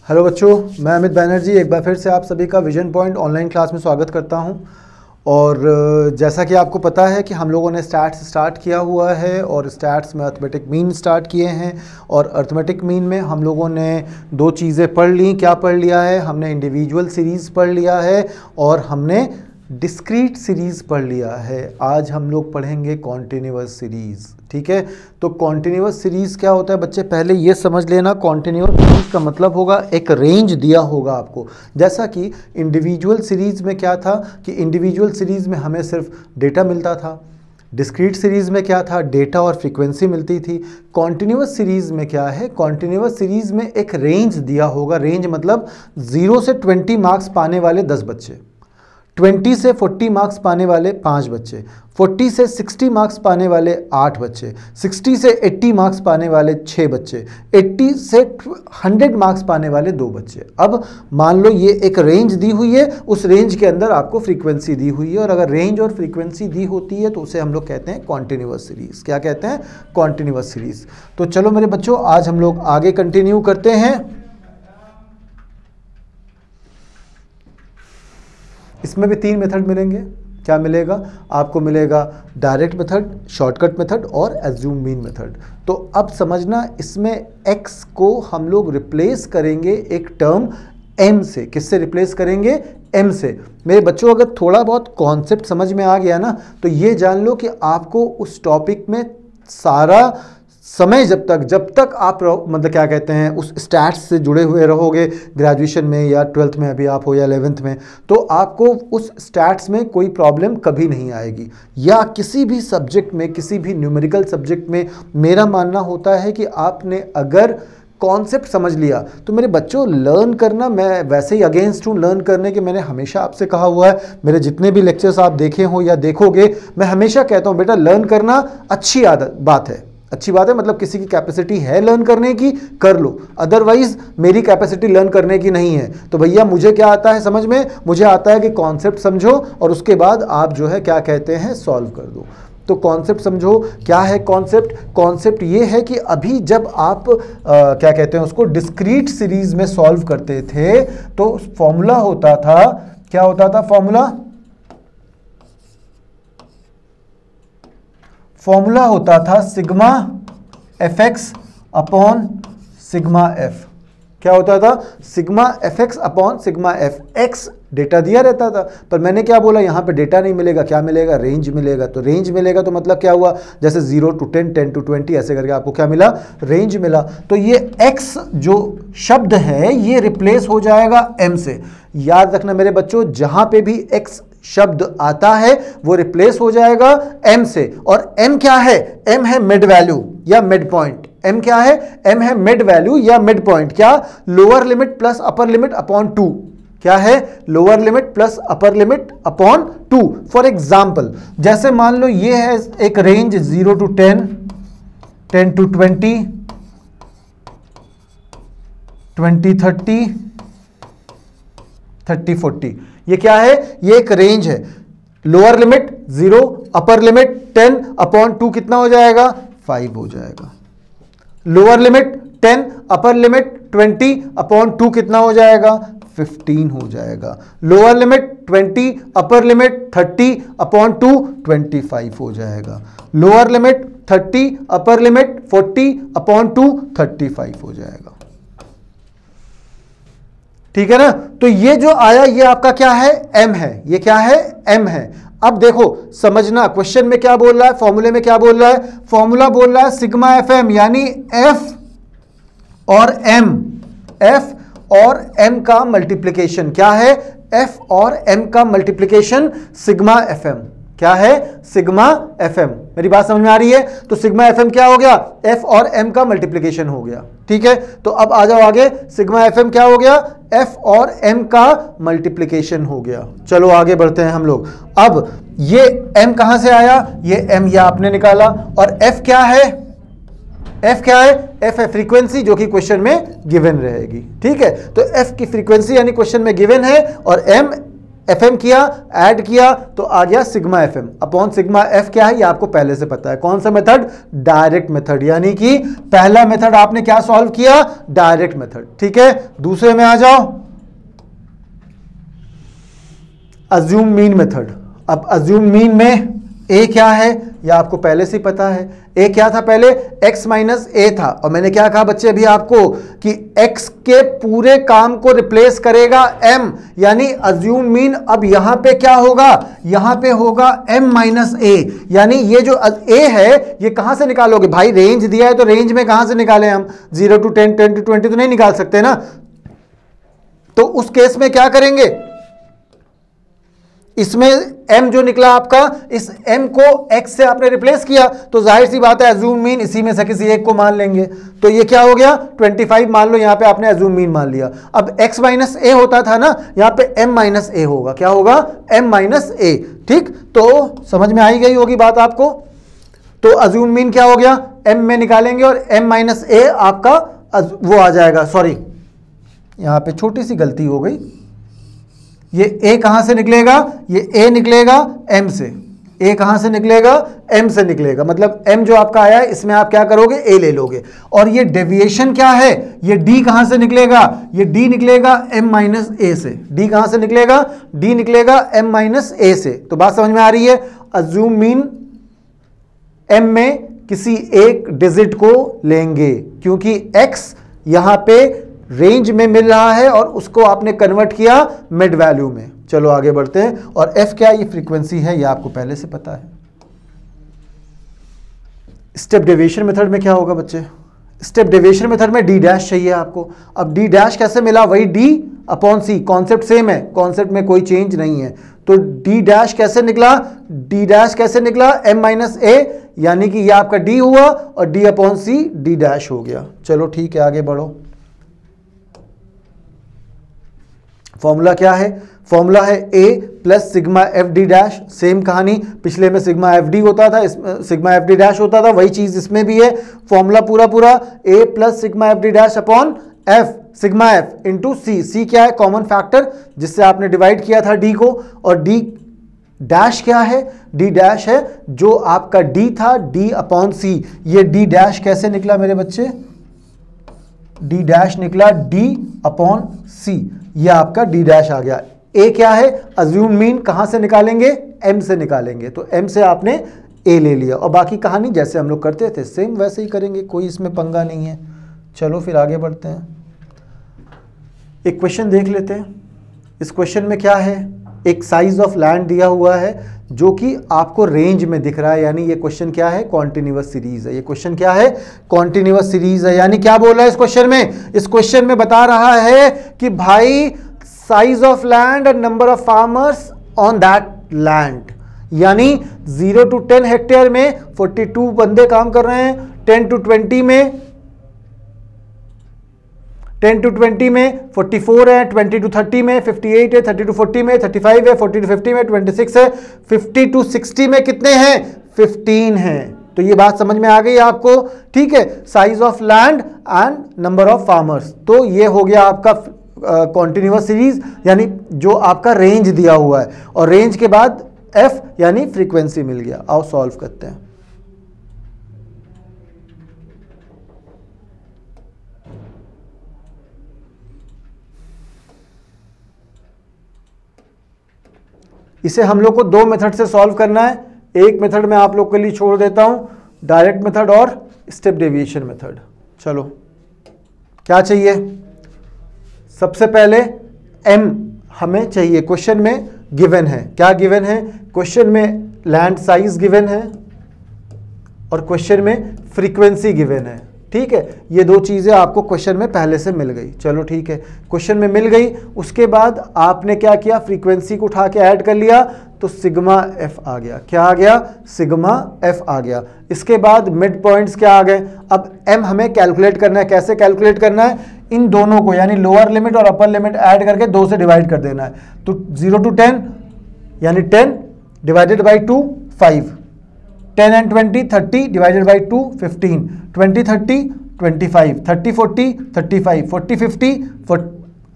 Hello बच्चों, मैं अमित बैनर्जी एक बार फिर से आप सभी का विजन पॉइंट ऑनलाइन क्लास में स्वागत करता हूं। और जैसा कि आपको पता है कि हम लोगों ने स्टैट्स स्टार्ट किया हुआ है और स्टैट्स में अर्थमेटिक मीन स्टार्ट किए हैं। और अर्थमेटिक मीन में हम लोगों ने दो चीज़ें पढ़ ली। क्या पढ़ लिया है? हमने इंडिविजुअल सीरीज़ पढ़ लिया है और हमने डिस्क्रीट सीरीज़ पढ़ लिया है। आज हम लोग पढ़ेंगे कॉन्टिन्यूअस सीरीज़। ठीक है, तो कॉन्टिन्यूअस सीरीज़ क्या होता है बच्चे, पहले ये समझ लेना। कॉन्टिन्यूअस सीरीज़ का मतलब होगा एक रेंज दिया होगा आपको। जैसा कि इंडिविजुअल सीरीज़ में क्या था कि इंडिविजुअल सीरीज़ में हमें सिर्फ डेटा मिलता था। डिस्क्रीट सीरीज़ में क्या था? डेटा और फ्रीक्वेंसी मिलती थी। कॉन्टिन्यूअस सीरीज़ में क्या है? कॉन्टिन्यूअस सीरीज़ में एक रेंज दिया होगा। रेंज मतलब 0 से 20 मार्क्स पाने वाले 10 बच्चे, 20 से 40 मार्क्स पाने वाले 5 बच्चे, 40 से 60 मार्क्स पाने वाले 8 बच्चे, 60 से 80 मार्क्स पाने वाले 6 बच्चे, 80 से 100 मार्क्स पाने वाले 2 बच्चे। अब मान लो ये एक रेंज दी हुई है, उस रेंज के अंदर आपको फ्रीक्वेंसी दी हुई है। और अगर रेंज और फ्रीक्वेंसी दी होती है तो उसे हम लोग कहते हैं कॉन्टिन्यूअस सीरीज़। क्या कहते हैं? Continuous series. तो चलो मेरे बच्चों, आज हम लोग आगे कंटिन्यू करते हैं। इसमें भी 3 मेथड मिलेंगे। क्या मिलेगा आपको? मिलेगा डायरेक्ट मेथड, शॉर्टकट मेथड और एज्यूम मीन मेथड। तो अब समझना, इसमें x को हम लोग रिप्लेस करेंगे एक टर्म m से। किससे रिप्लेस करेंगे? m से। मेरे बच्चों, अगर थोड़ा बहुत कॉन्सेप्ट समझ में आ गया ना, तो ये जान लो कि आपको उस टॉपिक में सारा समय जब तक आप मतलब क्या कहते हैं उस स्टैट्स से जुड़े हुए रहोगे, ग्रेजुएशन में या 12th में अभी आप हो या 11th में, तो आपको उस स्टैट्स में कोई प्रॉब्लम कभी नहीं आएगी। या किसी भी सब्जेक्ट में, किसी भी न्यूमेरिकल सब्जेक्ट में मेरा मानना होता है कि आपने अगर कॉन्सेप्ट समझ लिया तो मेरे बच्चों लर्न करना, मैं वैसे ही अगेंस्ट हूँ लर्न करने के। मैंने हमेशा आपसे कहा हुआ है, मेरे जितने भी लेक्चर्स आप देखे हो या देखोगे, मैं हमेशा कहता हूँ बेटा लर्न करना अच्छी बात है, अच्छी बात है। मतलब किसी की कैपेसिटी है लर्न करने की, कर लो। अदरवाइज मेरी कैपेसिटी लर्न करने की नहीं है। तो भैया मुझे क्या आता है समझ में? मुझे आता है कि कॉन्सेप्ट समझो और उसके बाद आप जो है क्या कहते हैं सॉल्व कर दो। तो कॉन्सेप्ट समझो। क्या है कॉन्सेप्ट? कॉन्सेप्ट ये है कि अभी जब आप क्या कहते हैं उसको डिस्क्रीट सीरीज में सॉल्व करते थे तो फॉर्मूला होता था, क्या होता था? फॉर्मूला होता था sigma F x upon sigma f. क्या होता था? Sigma F x upon sigma F. X data दिया रहता था, पर मैंने क्या बोला, यहाँ पे डेटा नहीं मिलेगा, क्या मिलेगा? रेंज मिलेगा। तो रेंज मिलेगा तो मतलब क्या हुआ? जैसे 0 to 10, 10 to 20 ऐसे करके आपको क्या मिला? रेंज मिला। तो ये x जो शब्द है ये रिप्लेस हो जाएगा m से। याद रखना मेरे बच्चों, जहां पे भी x शब्द आता है वो रिप्लेस हो जाएगा m से। और m क्या है? m है मिड वैल्यू या मिड पॉइंट। m क्या है? m है मिड वैल्यू या मिड पॉइंट। क्या? Lower limit plus upper limit upon 2। क्या है? Lower limit plus upper limit upon 2। For example, जैसे मान लो ये है एक रेंज 0 to 10, 10 to 20, 20 30, 30 40। ये क्या है? ये एक रेंज है। Lower limit 0, upper limit 10 upon 2 कितना हो जाएगा? 5 हो जाएगा। Lower limit 10, upper limit 20 upon 2 कितना हो जाएगा? 15 हो जाएगा। Lower limit 20, upper limit 30 upon 2 25 हो जाएगा। Lower limit 30, upper limit 40 upon 2 35 हो जाएगा। ठीक है ना? तो ये जो आया ये आपका क्या है? m है। ये क्या है? m है। अब देखो समझना, क्वेश्चन में क्या बोल रहा है, फॉर्मूले में क्या बोल रहा है? फॉर्मूला बोल रहा है सिग्मा एफ एम, यानी f और m, f और m का मल्टीप्लिकेशन। क्या है? f और m का मल्टीप्लिकेशन सिग्मा एफ एम। क्या है? Sigma F M. मेरी बात समझ में आ रही है? तो सिग्मा एफ एम क्या हो गया? f और m का मल्टीप्लिकेशन हो गया। ठीक है, तो अब आ जाओ आगे। सिग्मा एफ एम क्या हो गया? f और m का मल्टीप्लिकेशन हो गया। चलो आगे बढ़ते हैं हम लोग। अब ये m कहां से आया? ये m या आपने निकाला। और f क्या है? f क्या है? f है फ्रीक्वेंसी, जो कि क्वेश्चन में गिवन रहेगी। ठीक है, तो f की फ्रीक्वेंसी यानी क्वेश्चन में गिवन है, और m FM किया, ऐड किया तो आ गया sigma FM upon sigma F। क्या है ये आपको पहले से पता है। कौन सा मेथड? डायरेक्ट मेथड, यानी कि पहला मेथड आपने क्या सॉल्व किया? Direct method. ठीक है, दूसरे में आ जाओ, अज्यूम मीन मेथड। अब अज्यूम मीन में ए क्या है यह आपको पहले से पता है। ए क्या था पहले? x माइनस ए था, और मैंने क्या कहा बच्चे अभी आपको कि x के पूरे काम को रिप्लेस करेगा m, यानी अज्यूम मीन अब यहां पे क्या होगा? यहां पे होगा m माइनस ए, यानी ये जो a है ये कहां से निकालोगे भाई? रेंज दिया है तो रेंज में कहां से निकालें हम? 0 to 10, 10 to 20 तो नहीं निकाल सकते ना। तो उस केस में क्या करेंगे? इसमें m जो निकला आपका, इस m को x से आपने रिप्लेस किया तो जाहिर सी बात है अज्यूम मीन इसी में से किसी एक को मान लेंगे। तो ये क्या हो गया? 25 मान लो, यहां पे आपने अज्यूम मीन मान लिया। अब x माइनस ए होता था ना, यहां पे m माइनस ए होगा। क्या होगा? m माइनस ए। ठीक, तो समझ में आई गई होगी बात आपको। तो अज्यूम मीन क्या हो गया? m में निकालेंगे और m माइनस ए आपका वो आ जाएगा। सॉरी, यहां पे छोटी सी गलती हो गई, ये a कहां से निकलेगा? ये a निकलेगा m से। a कहां से निकलेगा? m से निकलेगा। मतलब m जो आपका आया है इसमें आप क्या करोगे? a ले लोगे। और ये डेविएशन क्या है? ये d कहां से निकलेगा? ये d निकलेगा m माइनस a से। d कहां से निकलेगा? d निकलेगा m माइनस a से। तो बात समझ में आ रही है? अज्यूम मीन m में किसी एक डिजिट को लेंगे क्योंकि x यहां पे रेंज में मिल रहा है और उसको आपने कन्वर्ट किया मिड वैल्यू में। चलो आगे बढ़ते हैं। और f क्या? ये फ्रीक्वेंसी है, ये आपको पहले से पता है। स्टेप डेविएशन मेथड में क्या होगा बच्चे? स्टेप डेविएशन मेथड में d डैश चाहिए आपको। अब d डैश कैसे मिला? वही d upon c, concept same है, कॉन्सेप्ट में कोई चेंज नहीं है। तो d डैश कैसे निकला? d डैश कैसे निकला? m माइनस ए, यानी कि ये आपका d हुआ और d upon c d dash हो गया। चलो ठीक है, आगे बढ़ो। फॉर्मूला क्या है? फॉर्मूला है a plus sigma F D dash. Same कहानी, पिछले में सिग्मा एफ डी होता था, इसमें सिग्मा एफ डी डैश होता था, वही चीज इसमें भी है। फॉर्मूला पूरा पूरा a plus sigma F D dash upon f sigma f into C. C क्या है? कॉमन फैक्टर जिससे आपने डिवाइड किया था d को। और d डैश क्या है? d डैश है जो आपका d था d अपॉन सी। ये d डैश कैसे निकला मेरे बच्चे? d डैश निकला d अपॉन सी, ये आपका d डैश आ गया। a क्या है? अज्यूम मीन कहां से निकालेंगे? m से निकालेंगे। तो m से आपने a ले लिया और बाकी कहानी जैसे हम लोग करते थे सेम वैसे ही करेंगे, कोई इसमें पंगा नहीं है। चलो फिर आगे बढ़ते हैं। एक क्वेश्चन देख लेते हैं। इस क्वेश्चन में क्या है? एक साइज ऑफ लैंड दिया हुआ है जो कि आपको रेंज में दिख रहा है, यानी ये क्वेश्चन क्या है? कॉन्टिन्यूअस सीरीज है। ये क्वेश्चन क्या है? कॉन्टिन्यूअस सीरीज है। यानी क्या बोल रहा है इस क्वेश्चन में? इस क्वेश्चन में बता रहा है कि भाई size of land and number of farmers on that land, यानी 0 to 10 हेक्टेयर में 42 बंदे काम कर रहे हैं, 10 to 20 में 10 to 20 में 44 है, 20 to 30 में 58 है, 30 to 40 में 35 है, 40 to 50 में 26 है, 50 to 60 में कितने हैं? 15 हैं। तो ये बात समझ में आ गई आपको? ठीक है, size of land and number of farmers. तो ये हो गया आपका कॉन्टिन्यूअस सीरीज, यानी जो आपका रेंज दिया हुआ है, और रेंज के बाद f यानी फ्रीक्वेंसी मिल गया। आओ सॉल्व करते हैं। इसे हम लोग को दो मेथड से सॉल्व करना है। एक मेथड मैं आप लोग के लिए छोड़ देता हूं, डायरेक्ट मेथड और स्टेप डेविएशन मेथड। चलो क्या चाहिए? सबसे पहले m हमें चाहिए, क्वेश्चन में गिवन है। क्या गिवन है? क्वेश्चन में लैंड साइज गिवन है और क्वेश्चन में फ्रीक्वेंसी गिवन है। ठीक है, ये दो चीज़ें आपको क्वेश्चन में पहले से मिल गई। चलो ठीक है, क्वेश्चन में मिल गई, उसके बाद आपने क्या किया? फ्रीक्वेंसी को उठा के ऐड कर लिया तो सिग्मा एफ आ गया। क्या आ गया? सिग्मा एफ आ गया। इसके बाद मिड पॉइंट्स क्या आ गए? अब एम हमें कैलकुलेट करना है। कैसे कैलकुलेट करना है? इन दोनों को यानी लोअर लिमिट और अपर लिमिट ऐड करके 2 से डिवाइड कर देना है। तो 0 to 10 यानी 10 divided by 2 5, 10 and 20 30 divided by 2 15, 20 30 25, 30 40 35, 40 50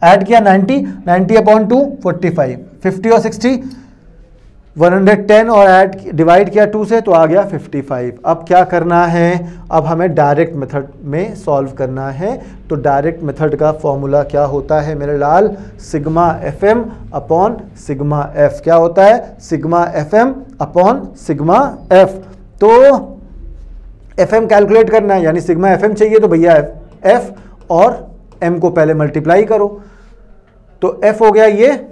add किया 90 अपॉन 2 45, 50 और 60 110 और ऐड डिवाइड किया 2 से तो आ गया 55। अब क्या करना है, अब हमें डायरेक्ट मेथड में सॉल्व करना है। तो डायरेक्ट मेथड का फॉर्मूला क्या होता है मेरे लाल, sigma F M upon sigma f. क्या होता है, sigma F M upon sigma f. तो एफ एम कैलकुलेट करना है, यानी सिग्मा एफ एम चाहिए तो भैया एफ और एम को पहले मल्टीप्लाई करो। तो एफ हो गया ये,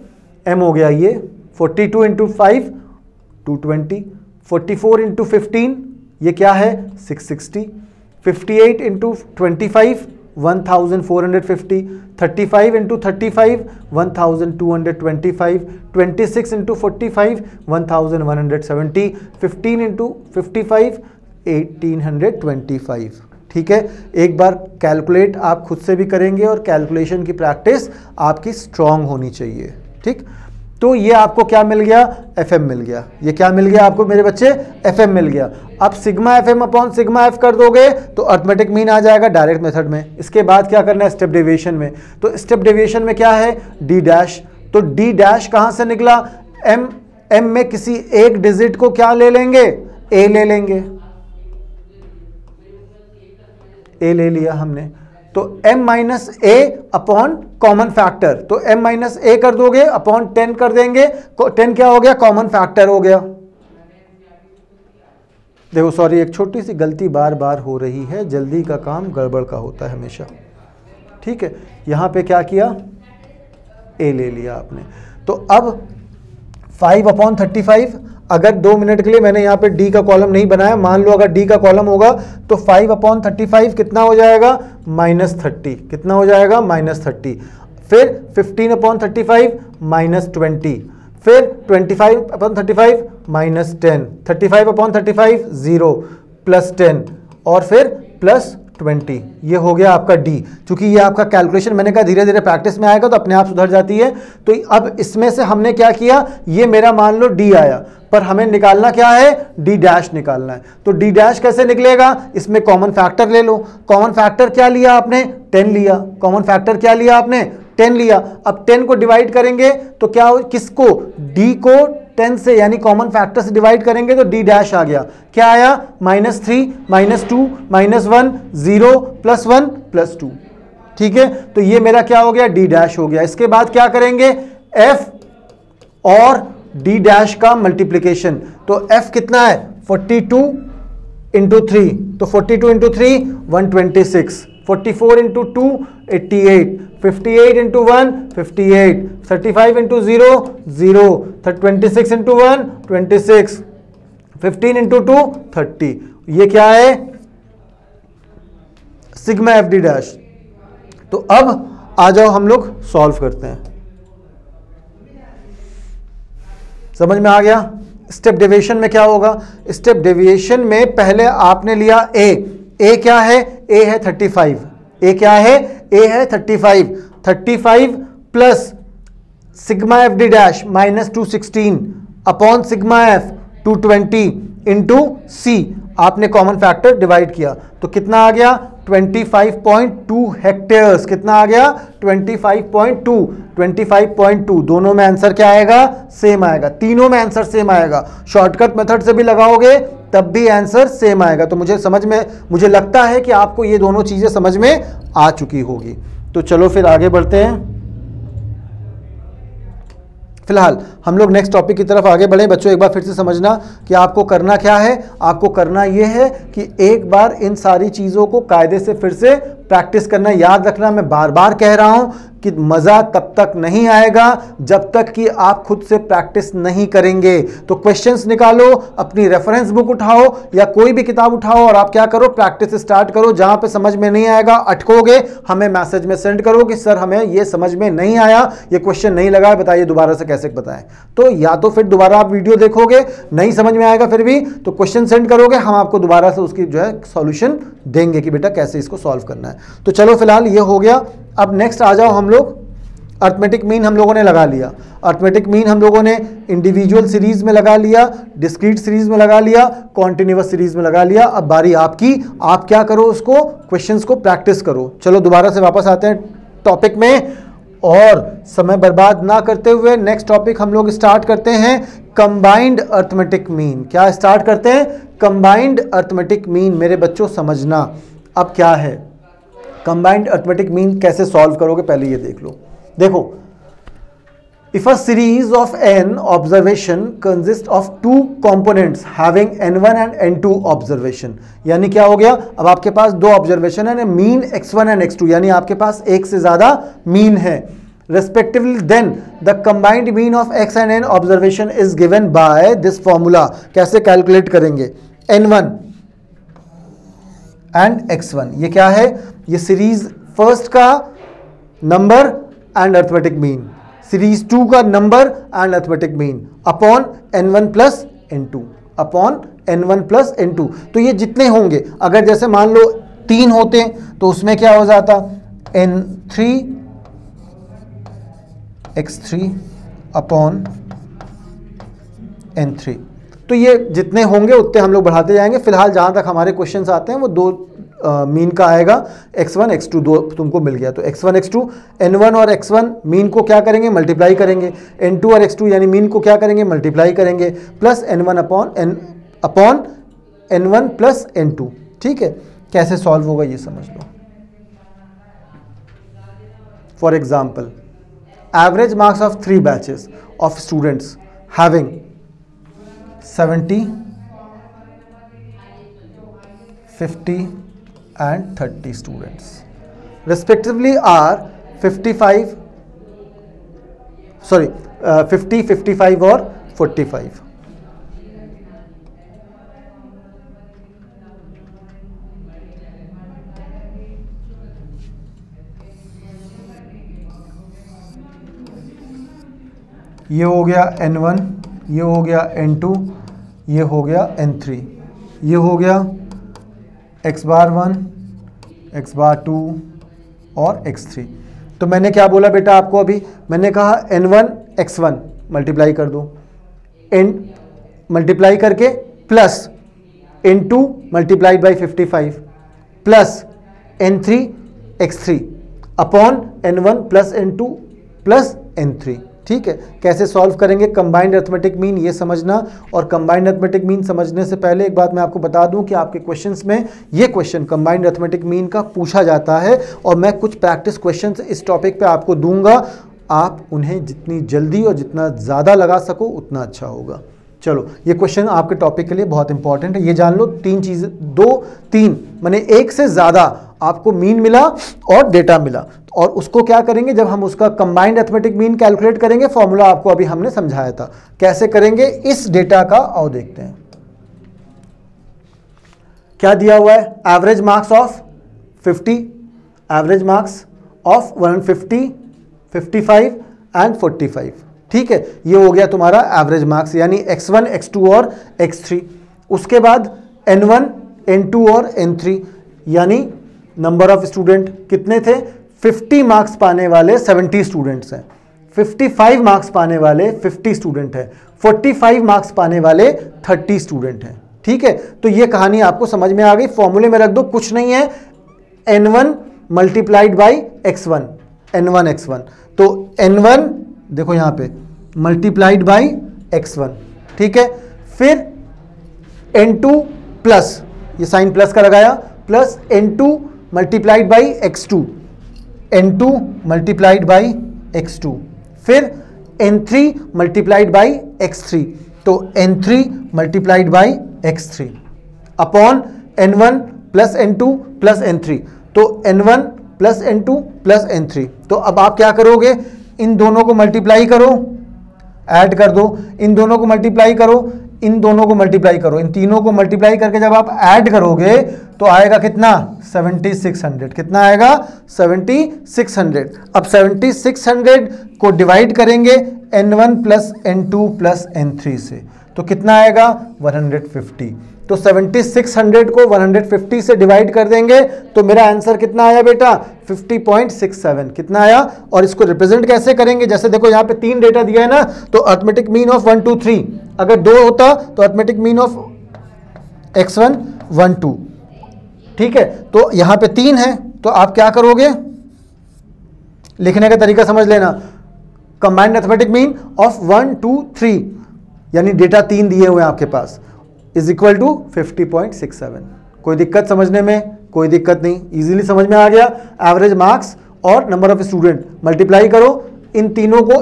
एम हो गया ये, 42 इंटू 5 220, 44 इंटू 15 ये क्या है 660, 58 इंटू 25 1450, 35 इंटू 35 1225, 26 इंटू 45 1170, 15 इंटू 55 1825। ठीक है, एक बार कैलकुलेट आप खुद से भी करेंगे और कैलकुलेशन की प्रैक्टिस आपकी स्ट्रांग होनी चाहिए। ठीक, तो ये आपको क्या मिल गया, एफ एम मिल गया। ये क्या मिल गया आपको मेरे बच्चे, एफ एम मिल गया। अब sigma F M upon sigma F कर दोगे तो अर्थमेटिक मीन आ जाएगा डायरेक्ट मेथड में। इसके बाद क्या करना है, स्टेप डेविएशन में। तो स्टेप डेविएशन में क्या है, डी डैश। तो डी डैश कहां से निकला, एम में किसी एक डिजिट को क्या ले लेंगे, ए ले लेंगे। ए ले लिया हमने, तो m माइनस ए अपॉन कॉमन फैक्टर। तो m माइनस ए कर दोगे अपॉन 10 कर देंगे, 10 क्या हो गया, कॉमन फैक्टर हो गया। देखो सॉरी, एक छोटी सी गलती बार बार हो रही है, जल्दी का काम गड़बड़ का होता है हमेशा। ठीक है, यहां पे क्या किया, ए ले लिया आपने। तो अब 5 अपॉन 35, अगर 2 मिनट के लिए मैंने यहाँ पे डी का कॉलम नहीं बनाया, मान लो अगर डी का कॉलम होगा तो 5 अपॉन 35 कितना हो जाएगा, -30। कितना हो जाएगा, -30। फिर 15 अपॉन 35 -20, फिर 25 अपॉन 35 -10, 35 अपॉन 35 0 +10 और फिर +20। ये हो गया आपका डी। चूंकि ये आपका कैलकुलेशन मैंने कहा धीरे धीरे प्रैक्टिस में आएगा तो अपने आप सुधर जाती है। तो अब इसमें से हमने क्या किया, ये मेरा मान लो डी आया, पर हमें निकालना क्या है, डी डैश निकालना है। तो डी डैश कैसे निकलेगा, इसमें कॉमन फैक्टर ले लो। कॉमन फैक्टर क्या लिया आपने, 10 लिया। कॉमन फैक्टर क्या लिया आपने, 10 लिया। अब 10 को डिवाइड करेंगे तो क्या हो, किसको, डी को 10 से यानी कॉमन फैक्टर से डिवाइड करेंगे तो डी डैश आ गया। क्या आया, -3 -2 -1 0 +1 +2। ठीक है, तो ये मेरा क्या हो गया, डी डैश हो गया। इसके बाद क्या करेंगे, एफ और डी डैश का मल्टीप्लीकेशन। तो एफ कितना है, 42 इंटू 3, तो 42 into 3 126, 44 into 2 88, 58 into 1 58, 35 into 0 0, 26 into 1 26, 15 into 2 30। ये क्या है, सिग्मा एफ डी डैश। तो अब आ जाओ हम लोग सॉल्व करते हैं। समझ में आ गया। स्टेप डेविएशन में क्या होगा, स्टेप डेविएशन में पहले आपने लिया ए क्या है, ए है 35। ए क्या है, ए है 35 plus sigma F D dash -216 upon sigma f 220 into c. आपने कॉमन फैक्टर डिवाइड किया तो कितना आ गया, 25.2 हेक्टेयर्स। कितना आ गया, 25.2। दोनों में आंसर क्या आएगा, सेम आएगा। तीनों में आंसर सेम आएगा। शॉर्टकट मेथड से भी लगाओगे तब भी आंसर सेम आएगा। तो मुझे लगता है कि आपको ये दोनों चीजें समझ में आ चुकी होगी। तो चलो फिर आगे बढ़ते हैं। फिलहाल हम लोग नेक्स्ट टॉपिक की तरफ आगे बढ़े। बच्चों एक बार फिर से समझना कि आपको करना क्या है। आपको करना यह है कि एक बार इन सारी चीज़ों को कायदे से फिर से प्रैक्टिस करना। याद रखना, मैं बार बार कह रहा हूं कि मज़ा तब तक नहीं आएगा जब तक कि आप खुद से प्रैक्टिस नहीं करेंगे। तो क्वेश्चंस निकालो, अपनी रेफरेंस बुक उठाओ या कोई भी किताब उठाओ और आप क्या करो, प्रैक्टिस स्टार्ट करो। जहां पे समझ में नहीं आएगा, अटकोगे, हमें मैसेज में सेंड करो कि सर हमें ये समझ में नहीं आया, ये क्वेश्चन नहीं लगा, बताइए दोबारा से कैसे बताएं। तो या तो फिर दोबारा आप वीडियो देखोगे, नहीं समझ में आएगा फिर भी तो क्वेश्चन सेंड करोगे, हम आपको दोबारा से उसकी जो है सॉल्यूशन देंगे कि बेटा कैसे इसको सॉल्व करना है। तो चलो फिलहाल ये हो गया। अब नेक्स्ट आ जाओ हम लोग, अर्थमेटिक मीन हम लोगों ने लगा लिया। अर्थमेटिक मीन हम लोगों ने इंडिविजुअल सीरीज में लगा लिया, डिस्क्रीट सीरीज में लगा लिया, कॉन्टिन्यूअस सीरीज में लगा लिया। अब बारी आपकी, आप क्या करो, उसको क्वेश्चंस को प्रैक्टिस करो। चलो दोबारा से वापस आते हैं टॉपिक में। और समय बर्बाद ना करते हुए नेक्स्ट टॉपिक हम लोग स्टार्ट करते हैं, कंबाइंड अर्थमेटिक मीन। क्या स्टार्ट करते हैं? Combined arithmetic mean. मेरे बच्चों समझना अब क्या है कंबाइंड अर्थमेटिक मीन, कैसे सॉल्व करोगे पहले ये देख लो। देखो, if a series of n observation consists of two components having n1 and n2 observation, यानी क्या हो गया, अब आपके पास दो ऑब्जर्वेशन है, मीन x1 एंड x2, यानी आपके पास एक से ज्यादा मीन है respectively, then the combined mean of x and n observation is given by this formula। कैसे कैलकुलेट करेंगे? n1 एंड x1, ये क्या है? ये सीरीज फर्स्ट का number and arithmetic mean, series 2 का number and arithmetic mean upon n1 plus n2, upon n1 plus n2। तो ये जितने होंगे, अगर जैसे मान लो 3 होते तो उसमें क्या हो जाता, n3 x3 अपॉन n3। तो ये जितने होंगे उतने हम लोग बढ़ाते जाएंगे। फिलहाल जहां तक हमारे क्वेश्चंस आते हैं वो दो मीन का आएगा, x1 x2 दो तुमको मिल गया, तो x1 x2, n1 और x1 मीन को क्या करेंगे? मल्टीप्लाई करेंगे, n2 और x2 यानी मीन को क्या करेंगे? मल्टीप्लाई करेंगे, plus n1 upon n1 plus n2। ठीक है, कैसे सॉल्व होगा ये समझ लो। For example, average marks of 3 batches of students having 70, 50 and 30 students respectively are 50, 55 और 45। ये हो गया n1, ये हो गया n2, ये हो गया n3, ये हो गया x बार 1, x बार 2 और x3। तो मैंने क्या बोला बेटा आपको अभी? मैंने कहा n1 x1 मल्टीप्लाई कर दो, n मल्टीप्लाई करके plus n2 multiplied by 55 plus n3 x3 upon n1 plus n2 plus n3। ठीक है, कैसे सॉल्व करेंगे कंबाइंड अर्थमेटिक मीन ये समझना। और कंबाइंड अर्थमेटिक मीन समझने से पहले एक बात मैं आपको बता दूं कि आपके क्वेश्चंस में ये क्वेश्चन कंबाइंड अर्थमेटिक मीन का पूछा जाता है, और मैं कुछ प्रैक्टिस क्वेश्चंस इस टॉपिक पे आपको दूंगा। आप उन्हें जितनी जल्दी और जितना ज़्यादा लगा सको उतना अच्छा होगा। चलो, ये क्वेश्चन आपके टॉपिक के लिए बहुत इंपॉर्टेंट है। ये जान लो, 3 चीज़ें, 2-3 माने एक से ज़्यादा आपको मीन मिला और डेटा मिला, और उसको क्या करेंगे? जब हम उसका कंबाइंड अर्थमेटिक मीन कैलकुलेट करेंगे, फॉर्मूला आपको अभी हमने समझाया था कैसे करेंगे इस डेटा का। आओ देखते हैं क्या दिया हुआ है। Average marks of 50, average marks of 150, 55 and 45। ठीक है, ये हो गया तुम्हारा एवरेज मार्क्स, यानी x1, x2 और x3। उसके बाद n1, n2 और n3, यानी नंबर ऑफ स्टूडेंट कितने थे? 50 मार्क्स पाने वाले 70 स्टूडेंट्स हैं, 55 मार्क्स पाने वाले 50 स्टूडेंट हैं, 45 मार्क्स पाने वाले 30 स्टूडेंट हैं। ठीक है, तो ये कहानी आपको समझ में आ गई। फॉर्मूले में रख दो, कुछ नहीं है, n1 multiplied by x1, n1 x1। तो n1 देखो यहां पे मल्टीप्लाइड बाई x1। ठीक है, फिर n2 प्लस, ये साइन प्लस का लगाया, plus n2 multiplied by x2, n2 multiplied by x2, फिर n3 मल्टीप्लाइड बाई x3, तो n3 multiplied by x3 upon n1 plus n2 plus n3, तो n1 plus n2 plus n3। तो अब आप क्या करोगे? इन दोनों को मल्टीप्लाई करो, ऐड कर दो, इन दोनों को मल्टीप्लाई करो, इन दोनों को मल्टीप्लाई करो, इन तीनों को मल्टीप्लाई करके जब आप ऐड करोगे तो आएगा कितना? 7600। कितना आएगा? 7600। अब 7600 को डिवाइड करेंगे n1 plus n2 plus n3 से, तो कितना आएगा? 150। तो 7600 को 150 से डिवाइड कर देंगे तो मेरा आंसर कितना आया बेटा? 50.67। कितना आया? और इसको रिप्रेजेंट कैसे करेंगे? जैसे देखो यहाँ पे 3 डेटा दिया है ना, तो अर्थमेटिक मीन ऑफ 1 2 3, अगर 2 होता तो अर्थमेटिक मीन ऑफ x1 1 2। ठीक है, तो यहाँ पे 3 है, तो आप क्या करोगे? लिखने का तरीका समझ लेना, कंबाइंड अरिथमेटिक मीन ऑफ 1 2 3, यानी डेटा 3 दिए हुए हैं आपके पास, इज इक्वल टू 50.67। कोई दिक्कत समझने में? कोई दिक्कत नहीं, इजीली समझ में आ गया। एवरेज मार्क्स और नंबर ऑफ स्टूडेंट मल्टीप्लाई करो, इन तीनों को,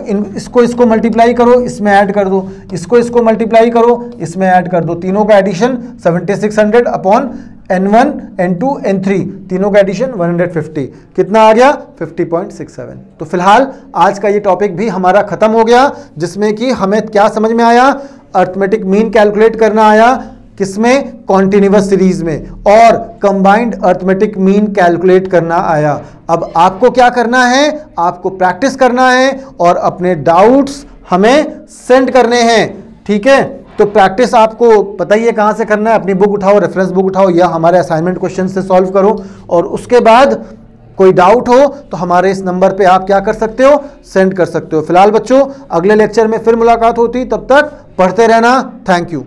इसको मल्टीप्लाई करो, इसमें ऐड कर दो, इसको मल्टीप्लाई करो, इसमें ऐड कर दो, तीनों का addition 7600 upon N1 N2 N3, तीनों का एडिशन 150, कितना आ गया? 50.67। तो फिलहाल आज का ये टॉपिक भी हमारा खत्म हो गया, जिसमें कि हमें क्या समझ में आया? अरिथमेटिक मीन कैलकुलेट करना आया, किसमें? कॉन्टिन्यूअस सीरीज में, और कंबाइंड अरिथमेटिक मीन कैलकुलेट करना आया। अब आपको क्या करना है? आपको प्रैक्टिस करना है और अपने डाउट्स हमें सेंड करने हैं, ठीक है? तो प्रैक्टिस आपको पता ही है कहां से करना है, अपनी बुक उठाओ, रेफरेंस बुक उठाओ, या हमारे असाइनमेंट क्वेश्चन से सॉल्व करो, और उसके बाद कोई डाउट हो तो हमारे इस नंबर पे आप क्या कर सकते हो? सेंड कर सकते हो। फिलहाल बच्चों, अगले लेक्चर में फिर मुलाकात होती, तब तक पढ़ते रहना। Thank you.